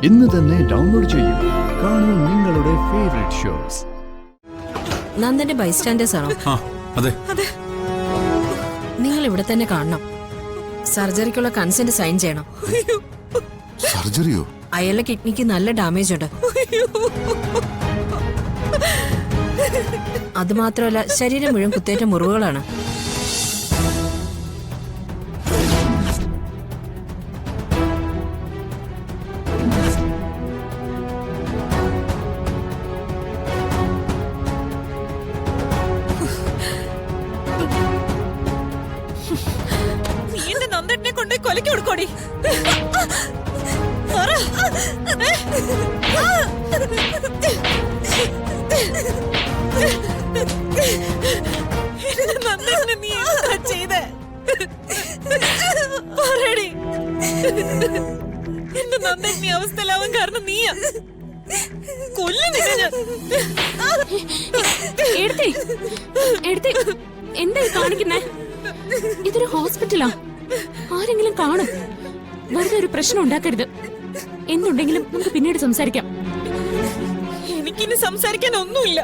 ഇന്ന് തന്നെ ഡൗൺലോഡ് ചെയ്യൂ. കാണൂ നിങ്ങളുടെ ഫേവറേറ്റ് ഷോസ്. നന്ദന്റെ ബൈസ്റ്റാൻഡേഴ്സ് ആണോ? അതെ. നിങ്ങൾ ഇവിടെ തന്നെ കാണണം. സർജറിക്കുള്ള കൺസെന്റ് സൈൻ ചെയ്യണം. സർജറിയോ? അയാളുടെ കിഡ്നിക്ക് നല്ല ഡാമേജ് ഉണ്ട്. അതുമാത്രമല്ല, ശരീരം മുഴുവൻ കുത്തേറ്റ മുറിവുകളാണ്. നന്ദനെ കൊണ്ട് കൊലക്ക് കൊടുക്കോടി. നന്ദനെ നീ എന്താ ചെയ്തേ? പറയടി. എന്റെ നന്ദൻ നീ അവസ്ഥയിലാവാൻ കാരണം നീയാ. കൊല്ലുന്നില്ല ഞാൻ. എന്തായി കാണിക്കുന്നേ? ഇതൊരു ഹോസ്പിറ്റലാ. ആരെങ്കിലും കാണും. വെറുതെ ഒരു പ്രശ്നം ഉണ്ടാക്കരുത്. എന്തുണ്ടെങ്കിലും നമുക്ക് പിന്നീട് സംസാരിക്കാം. എനിക്കിനി സംസാരിക്കാൻ ഒന്നുമില്ല.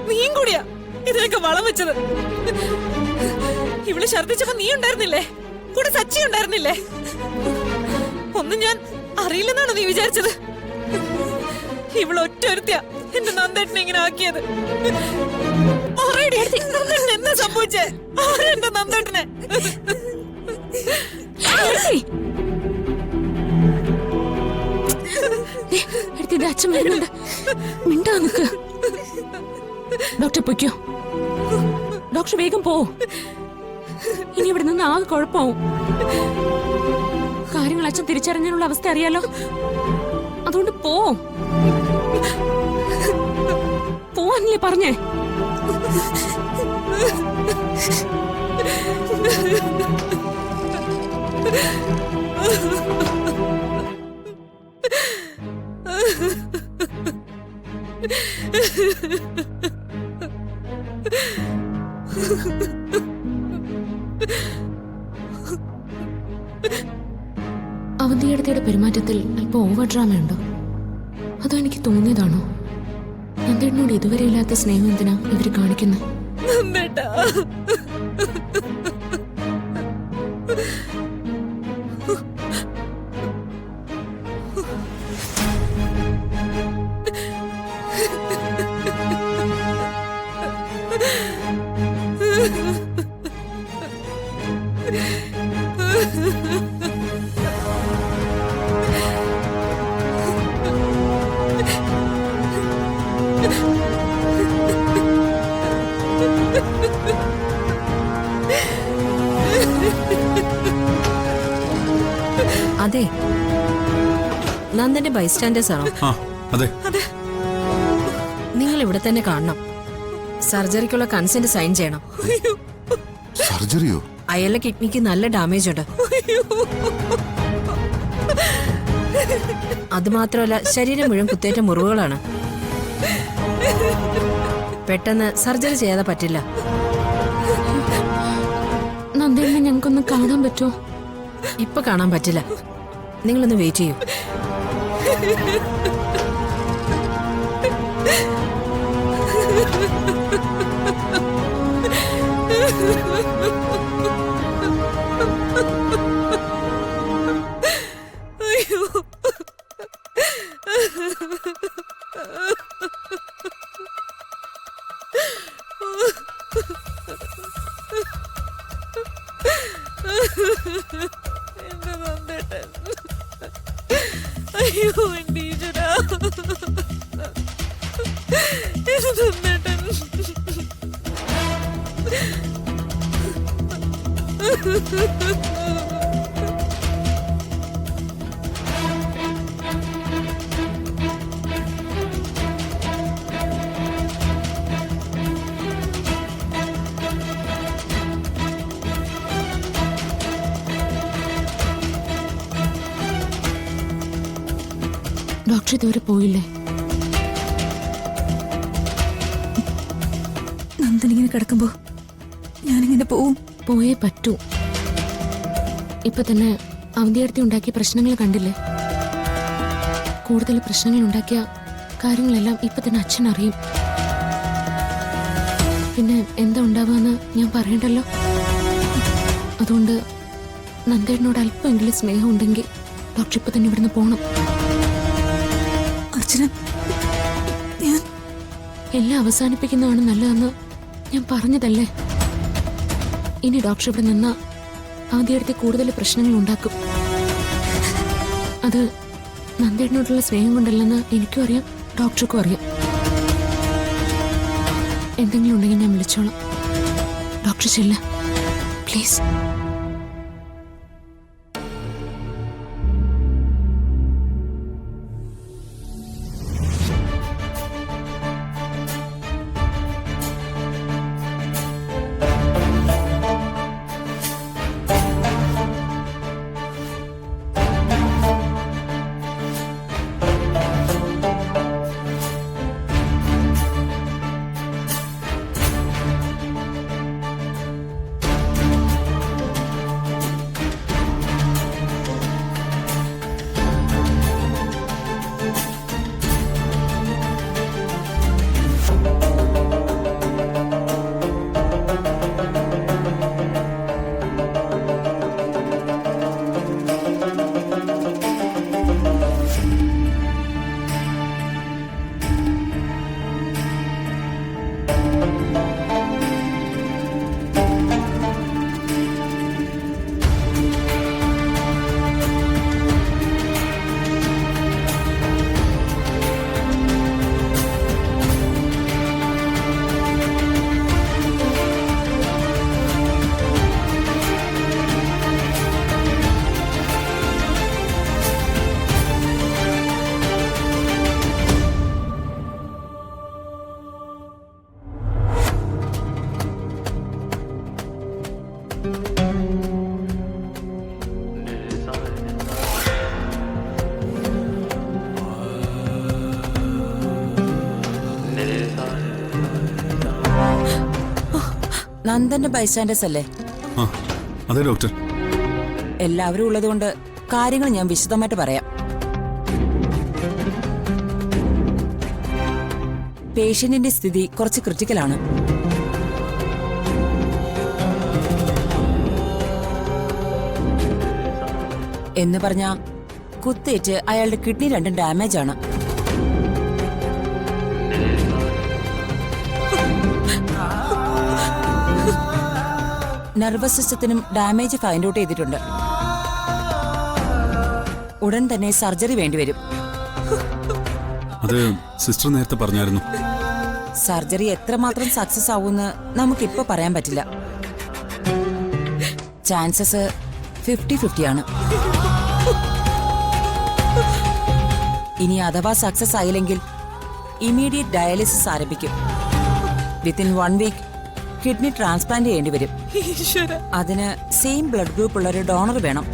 നീയും കൂടിയാ ഇതിനൊക്കെ വളം വെച്ചത്. ഇവള് ഛർദിച്ചപ്പോ നീ ഉണ്ടായിരുന്നില്ലേ? കൂടെ സച്ചി ഉണ്ടായിരുന്നില്ലേ? ഒന്നും ഞാൻ അറിയില്ലെന്നാണോ നീ വിചാരിച്ചത്? ഇവള് ഒറ്റൊരുത്തിയാ എന്റെ നന്ദേട്ടനെ ഇങ്ങനെ ആക്കിയത്. എന്താ സംഭവിച്ചേ? എന്റെ നന്ദേട്ടനെ അച്ഛൻ വരുന്നുണ്ട്. മിണ്ടാ നിക്ക്. ഡോക്ടർ പൊയ്ക്കോ. ഡോക്ടർ വേഗം പോ. ഇനി ഇവിടെ നിന്ന് ആകെ കുഴപ്പമാവും. കാര്യങ്ങൾ അച്ഛൻ തിരിച്ചറിഞ്ഞാലുള്ള അവസ്ഥ അറിയാലോ. അതുകൊണ്ട് പോവാനല്ലേ പറഞ്ഞേ? അവന്തിയുടെ പെരുമാറ്റത്തിൽ അല്പം ഓവർ ഡ്രാമ ഉണ്ടോ? അതോ എനിക്ക് തോന്നിയതാണോ? നന്ദേട്ടനോട് ഇതുവരെ ഇല്ലാത്ത സ്നേഹം എന്തിനാ ഇവര് കാണിക്കുന്നത്? അതെ, നന്ദന്റെ ബൈസ്റ്റാൻഡേഴ്സ് ആണോ? അതെ. നിങ്ങൾ ഇവിടെ തന്നെ കാണണം. സർജറിക്കുള്ള കൺസെന്റ് സൈൻ ചെയ്യണം. സർജറിയോ? അയാളുടെ കിഡ്നിക്ക് നല്ല ഡാമേജ് ഉണ്ട്. അതുമാത്രമല്ല, ശരീരം മുഴുവൻ കുത്തേറ്റ മുറിവുകളാണ്. പെട്ടെന്ന് സർജറി ചെയ്യാതെ പറ്റില്ല. നന്ദേട്ടനെ ഞങ്ങൾക്കൊന്ന് കാണാൻ പറ്റുമോ? ഇപ്പൊ കാണാൻ പറ്റില്ല. നിങ്ങളൊന്ന് വെയിറ്റ് ചെയ്യൂ. എന്റെ നന്ദേട്ടൻ. അയ്യോ എന്റെ ഈശ്വരാ. എന്റെ നന്ദേട്ടൻ. ഡോക്ടർ ഇതുവരെ പോയില്ലേ? നന്ദനിങ്ങനെ കിടക്കുമ്പോ ഞാനിങ്ങനെ പോവും. പോയേ പറ്റൂ. ഇപ്പൊ തന്നെ അവന്തിയടുത്ത് ഉണ്ടാക്കിയ പ്രശ്നങ്ങൾ കണ്ടില്ലേ? കൂടുതൽ പ്രശ്നങ്ങൾ ഉണ്ടാക്കിയ കാര്യങ്ങളെല്ലാം ഇപ്പൊ തന്നെ അച്ഛൻ അറിയും. പിന്നെ എന്താ ഉണ്ടാവുകയെന്ന് ഞാൻ പറയണ്ടല്ലോ. അതുകൊണ്ട് നന്ദേട്ടനോട് അല്പമെങ്കിലും സ്നേഹം ഉണ്ടെങ്കിൽ ഡോക്ടർ ഇപ്പൊ തന്നെ ഇവിടുന്ന് പോണം. അർച്ചന, എല്ലാം അവസാനിപ്പിക്കുന്നതാണ് നല്ലതെന്ന് ഞാൻ പറഞ്ഞതല്ലേ. ഇനി ഡോക്ടർ ഇവിടെ നിന്നാ ആദ്യടുത്ത് കൂടുതൽ പ്രശ്നങ്ങൾ ഉണ്ടാക്കും. അത് നന്ദേട്ടനോടുള്ള സ്നേഹം കൊണ്ടല്ലെന്ന് എനിക്കും അറിയാം, ഡോക്ടർക്കും അറിയാം. എന്തെങ്കിലും ഉണ്ടെങ്കിൽ ഞാൻ വിളിച്ചോളാം. ഡോക്ടർ ചെല്ല പ്ലീസ്. നന്ദന്റെ ബൈസ്റ്റാൻഡേഴ്സ് അല്ലേ? ആ അതെ ഡോക്ടർ. എല്ലാവരും ഉള്ളതുകൊണ്ട് കാര്യങ്ങൾ ഞാൻ വിശദമായിട്ട് പറയാം. പേഷ്യന്റിന്റെ സ്ഥിതി കുറച്ച് ക്രിട്ടിക്കലാണ്. എന്ന് പറഞ്ഞ കുത്തേറ്റ് അയാളുടെ കിഡ്നി രണ്ടും ഡാമേജ് ആണ്. നെർവസ് സിസ്റ്റത്തിനും ഡാമേജ് ഫൈൻഡ് ഔട്ട് ചെയ്തിട്ടുണ്ട്. ഉടൻ തന്നെ സർജറി വേണ്ടിവരും. അത് സിസ്റ്റർ നേരത്തെ പറഞ്ഞായിരുന്നു. സർജറി എത്രമാത്രം സക്സസ് ആവുമെന്ന് നമുക്കിപ്പോ പറയാൻ പറ്റില്ല. ചാൻസസ് 50-50 ആണ്. ഇനി അഥവാ സക്സസ് ആയില്ലെങ്കിൽ ഇമീഡിയറ്റ് ഡയാലിസിസ് ആരംഭിക്കും. വിത്തിൻ 1 വീക്ക് കിഡ്നി ട്രാൻസ്പ്ലാന്റ് ചെയ്യേണ്ടി വരും. അതിന് സെയിം ബ്ലഡ് ഗ്രൂപ്പ് ഉള്ള ഒരു ഡോണർ വേണം.